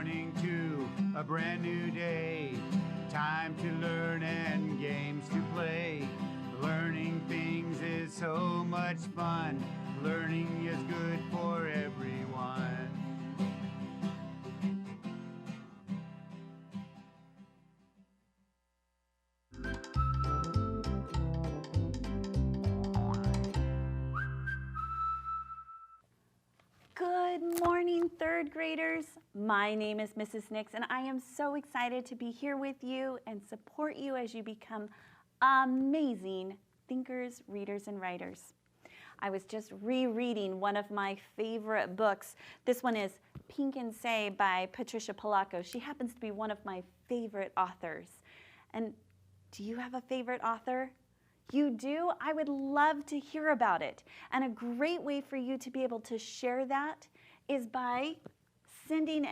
morning to a brand new day. Time to learn and games to play. Learning things is so much fun. Learning is good for everyone. Good morning, third graders. My name is Mrs. Nix, and I am so excited to be here with you and support you as you become amazing thinkers, readers, and writers. I was just rereading one of my favorite books. This one is Pink and Say by Patricia Polacco. She happens to be one of my favorite authors. And do you have a favorite author? You do? I would love to hear about it. And a great way for you to be able to share that is by sending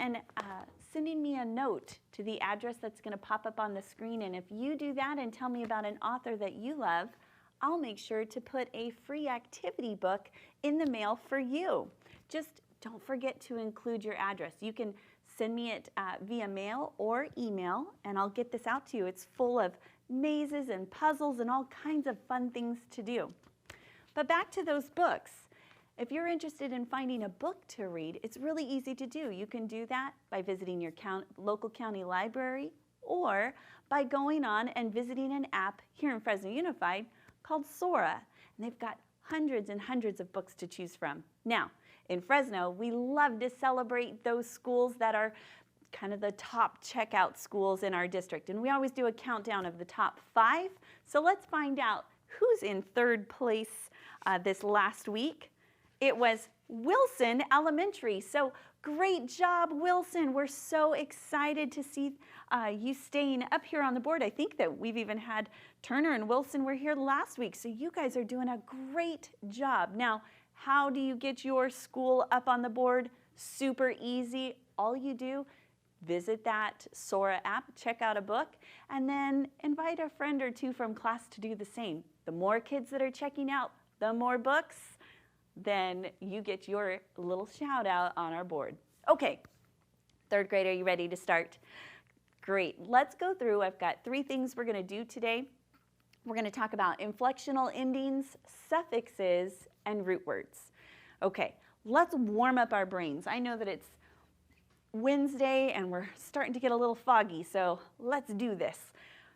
me a note to the address that's going to pop up on the screen. And if you do that and tell me about an author that you love, I'll make sure to put a free activity book in the mail for you. Just don't forget to include your address. You can send me it via mail or email, and I'll get this out to you. It's full of mazes and puzzles and all kinds of fun things to do. But back to those books. If you're interested in finding a book to read, it's really easy to do. You can do that by visiting your local county library or by going on and visiting an app here in Fresno Unified called Sora. And they've got hundreds and hundreds of books to choose from. Now, in Fresno, we love to celebrate those schools that are kind of the top checkout schools in our district. And we always do a countdown of the top 5. So let's find out who's in third place this last week. It was Wilson Elementary. So great job, Wilson. We're so excited to see you staying up here on the board. I think that we've even had Turner and Wilson were here last week. So you guys are doing a great job. Now, how do you get your school up on the board? Super easy. All you do, visit that Sora app, check out a book, and then invite a friend or two from class to do the same. The more kids that are checking out, the more books, then you get your little shout out on our board. Okay, third grade, are you ready to start? Great, let's go through. I've got 3 things we're gonna do today. We're gonna talk about inflectional endings, suffixes, and root words. Okay, let's warm up our brains. I know that it's Wednesday and we're starting to get a little foggy, so let's do this.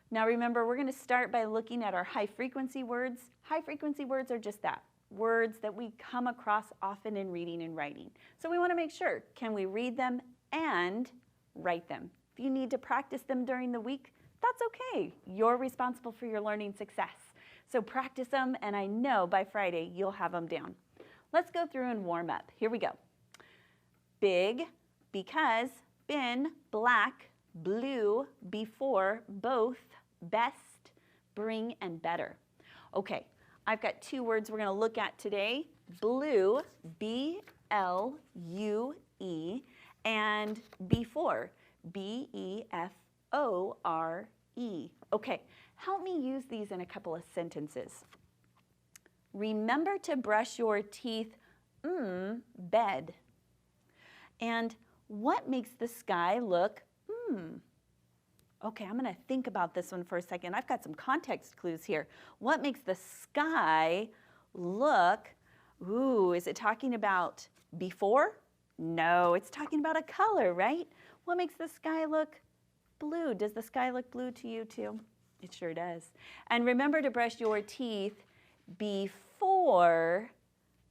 Now remember, we're going to start by looking at our high frequency words. High frequency words are just that, words that we come across often in reading and writing. So we want to make sure, can we read them and write them? If you need to practice them during the week, that's okay. You're responsible for your learning success. So practice them, and I know by Friday you'll have them down. Let's go through and warm up. Here we go. Big, because, bin, black, blue, before, both, best, bring, and better. Okay, I've got 2 words we're going to look at today. Blue, B-L-U-E, and before, B-E-F-O-R-E. Okay, help me use these in a couple of sentences. Remember to brush your teeth, bed. And what makes the sky look, Okay, I'm going to think about this one for a second. I've got some context clues here. What makes the sky look, is it talking about before? No, it's talking about a color, right? What makes the sky look blue? Does the sky look blue to you too? It sure does. And remember to brush your teeth before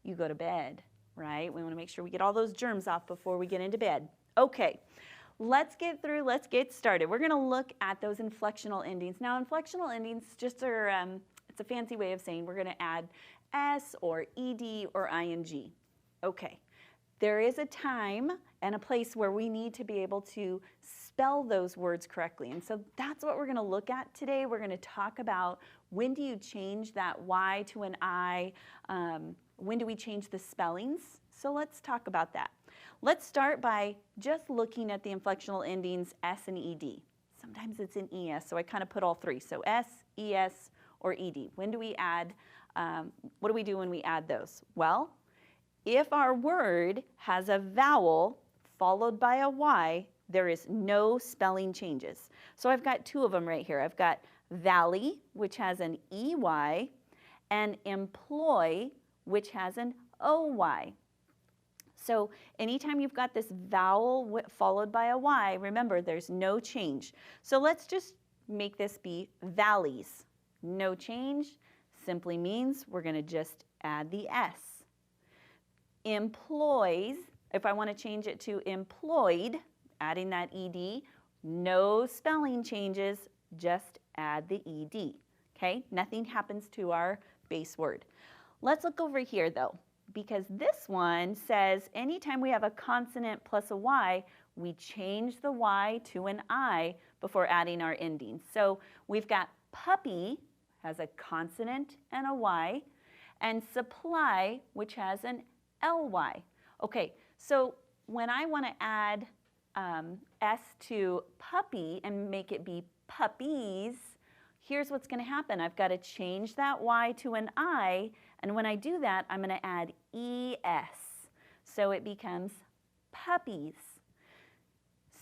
you go to bed. Right? We want to make sure we get all those germs off before we get into bed. Okay, let's get started. We're going to look at those inflectional endings. Now, inflectional endings just are, it's a fancy way of saying we're going to add S or ED or ING. Okay, there is a time and a place where we need to be able to spell those words correctly. And so that's what we're going to look at today. We're going to talk about when do you change that Y to an I, when do we change the spellings? So let's talk about that. Let's start by just looking at the inflectional endings S and ED. Sometimes it's in ES, so I kind of put all 3. So S, ES, or ED. When do we add, what do we do when we add those? Well, if our word has a vowel followed by a Y, there is no spelling changes. So I've got two of them right here. I've got valley, which has an EY, and employ, which has an OY. So anytime you've got this vowel followed by a Y, remember there's no change. So let's just make this be valleys. No change simply means we're going to just add the S. Employs, if I want to change it to employed, adding that ED, no spelling changes, just add the ED. Okay, nothing happens to our base word. Let's look over here though, because this one says anytime we have a consonant plus a Y, we change the Y to an I before adding our ending. So we've got puppy, has a consonant and a Y, and supply, which has an LY. Okay, so when I want to add S to puppy and make it be puppies, here's what's going to happen. I've got to change that Y to an I, and when I do that, I'm going to add ES. So it becomes puppies.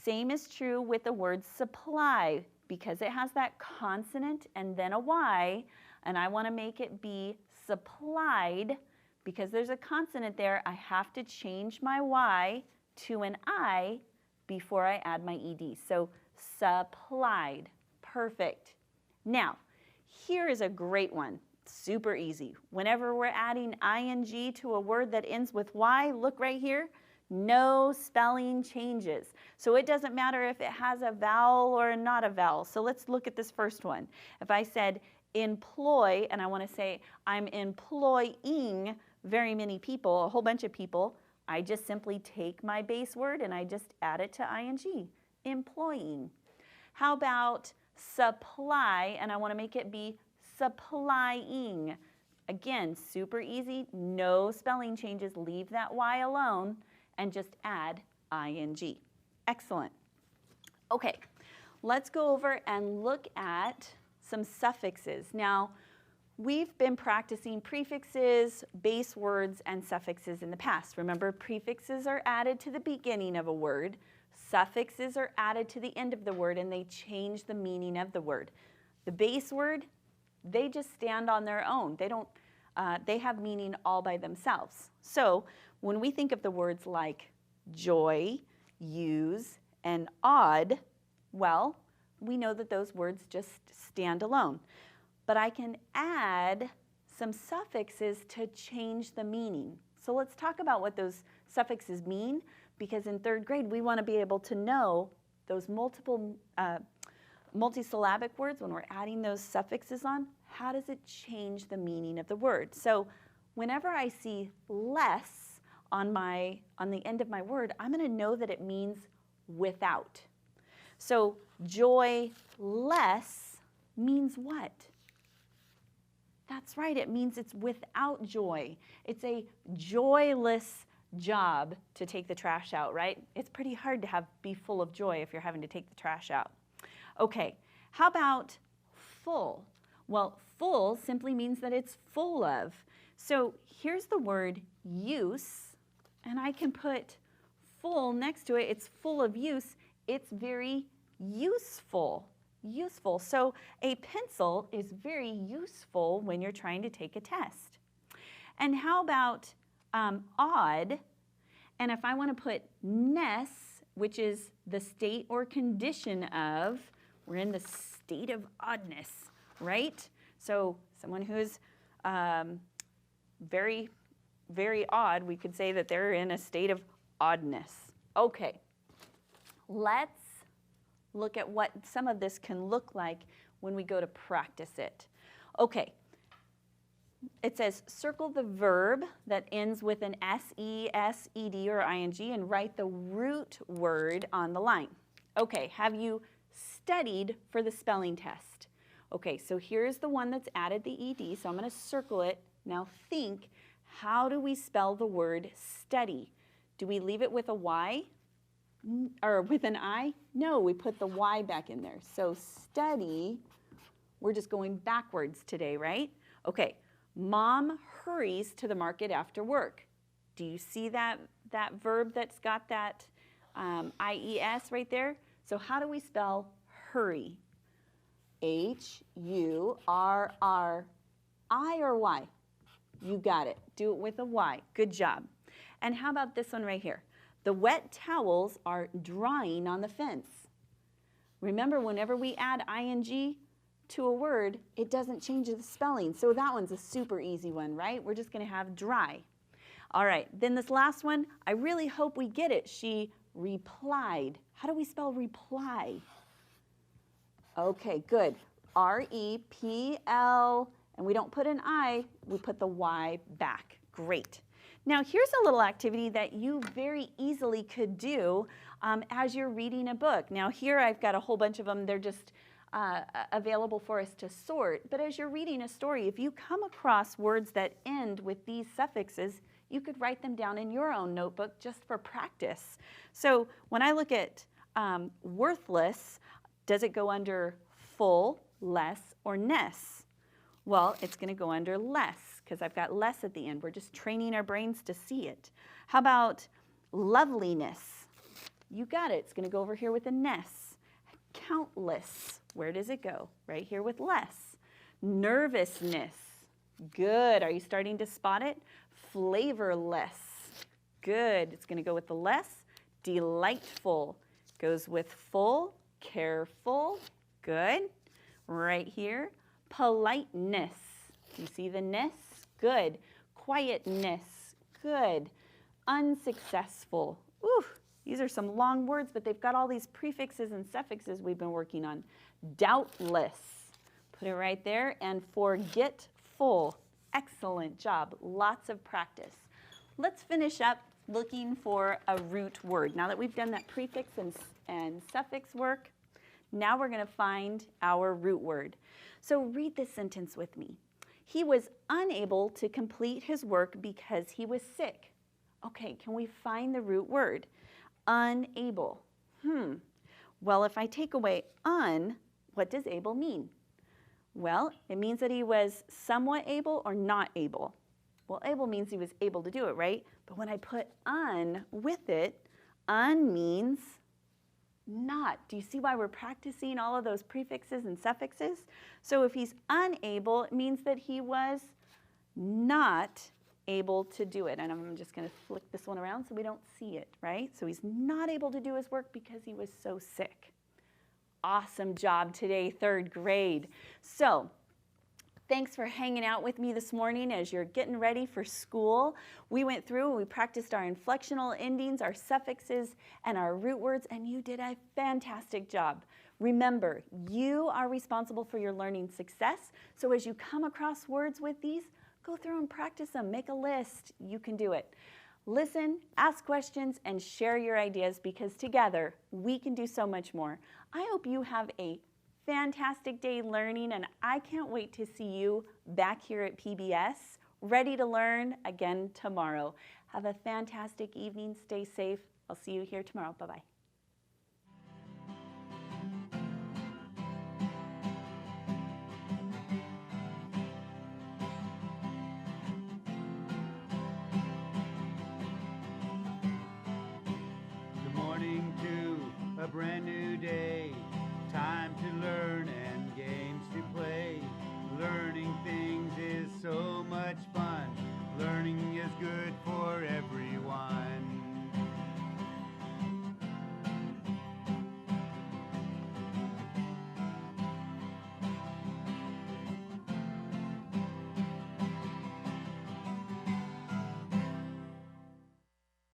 Same is true with the word supply. Because it has that consonant and then a Y, and I want to make it be supplied, because there's a consonant there, I have to change my Y to an I before I add my ED. So supplied. Perfect. Now, here is a great one. Super easy. Whenever we're adding ing to a word that ends with Y, look right here. No spelling changes. So it doesn't matter if it has a vowel or not a vowel. So let's look at this first one. If I said employ, and I want to say I'm employing very many people, a whole bunch of people, I just simply take my base word and I just add it to ing, employing. How about supply, and I want to make it be supplying. Again, super easy, no spelling changes, leave that Y alone, and just add ing. Excellent. Okay, let's go over and look at some suffixes. Now, we've been practicing prefixes, base words, and suffixes in the past. Remember, prefixes are added to the beginning of a word. Suffixes are added to the end of the word, and they change the meaning of the word. The base word, they just stand on their own. They have meaning all by themselves. So when we think of the words like joy, use, and odd, well, we know that those words just stand alone. But I can add some suffixes to change the meaning. So let's talk about what those suffixes mean, because in third grade we want to be able to know those multisyllabic words, when we're adding those suffixes on, how does it change the meaning of the word? So whenever I see less on the end of my word, I'm going to know that it means without. So joyless means what? That's right, it means it's without joy. It's a joyless job to take the trash out, right? It's pretty hard to be full of joy if you're having to take the trash out. Okay, how about full? Well, full simply means that it's full of. So here's the word use, and I can put full next to it. It's full of use. It's very useful. Useful. So a pencil is very useful when you're trying to take a test. And how about odd? And if I want to put ness, which is the state or condition of, we're in the state of oddness, right? So someone who's very, very odd, we could say that they're in a state of oddness. Okay, let's look at what some of this can look like when we go to practice it. Okay, it says circle the verb that ends with an S-E, S-E-D, or ing, and write the root word on the line. Okay, have you studied for the spelling test? Okay, so here's the one that's added the ed, so I'm going to circle it. Now think, how do we spell the word study? Do we leave it with a Y or with an I? No, we put the Y back in there. So study, we're just going backwards today, right? Okay, mom hurries to the market after work. Do you see that verb that's got that I-E-S right there. So how do we spell hurry? H-U-R-R-I or Y? You got it. Do it with a Y. Good job. And how about this one right here? The wet towels are drying on the fence. Remember, whenever we add ing to a word, it doesn't change the spelling. So that one's a super easy one, right? We're just going to have dry. All right, then this last one, I really hope we get it. She replied. How do we spell reply? Okay, good. R-E-P-L, and we don't put an I, we put the Y back. Great. Now here's a little activity that you very easily could do as you're reading a book. Now here I've got a whole bunch of them. They're just available for us to sort. But as you're reading a story, if you come across words that end with these suffixes, you could write them down in your own notebook just for practice. So when I look at worthless, does it go under full, less, or ness? Well, it's going to go under less because I've got less at the end. We're just training our brains to see it. How about loveliness? You got it. It's going to go over here with a ness. Countless. Where does it go? Right here with less. Nervousness. Good. Are you starting to spot it? Flavorless. Good. It's going to go with the less. Delightful. Goes with full. Careful. Good. Right here. Politeness. You see the ness? Good. Quietness. Good. Unsuccessful. Ooh, these are some long words, but they've got all these prefixes and suffixes we've been working on. Doubtless. Put it right there. And forgetful. Excellent job. Lots of practice. Let's finish up looking for a root word. Now that we've done that prefix and suffix work, now we're going to find our root word. So read this sentence with me. He was unable to complete his work because he was sick. Okay, can we find the root word? Unable. Well, if I take away un, what does able mean? Well, it means that he was somewhat able or not able. Well, able means he was able to do it, right? But when I put un with it, un means not. Do you see why we're practicing all of those prefixes and suffixes? So if he's unable, it means that he was not able to do it. And I'm just going to flick this one around so we don't see it, right? So he's not able to do his work because he was so sick. Awesome job today, third grade. So thanks for hanging out with me this morning as you're getting ready for school. We went through and we practiced our inflectional endings, our suffixes, and our root words, and you did a fantastic job. Remember, you are responsible for your learning success, so as you come across words with these, go through and practice them. Make a list. You can do it. Listen, ask questions, and share your ideas because together we can do so much more. I hope you have a fantastic day learning, and I can't wait to see you back here at PBS, ready to learn again tomorrow. Have a fantastic evening. Stay safe. I'll see you here tomorrow. Bye-bye. Good morning to a brand new day. Time to learn and games to play. Learning things is so much fun. Learning is good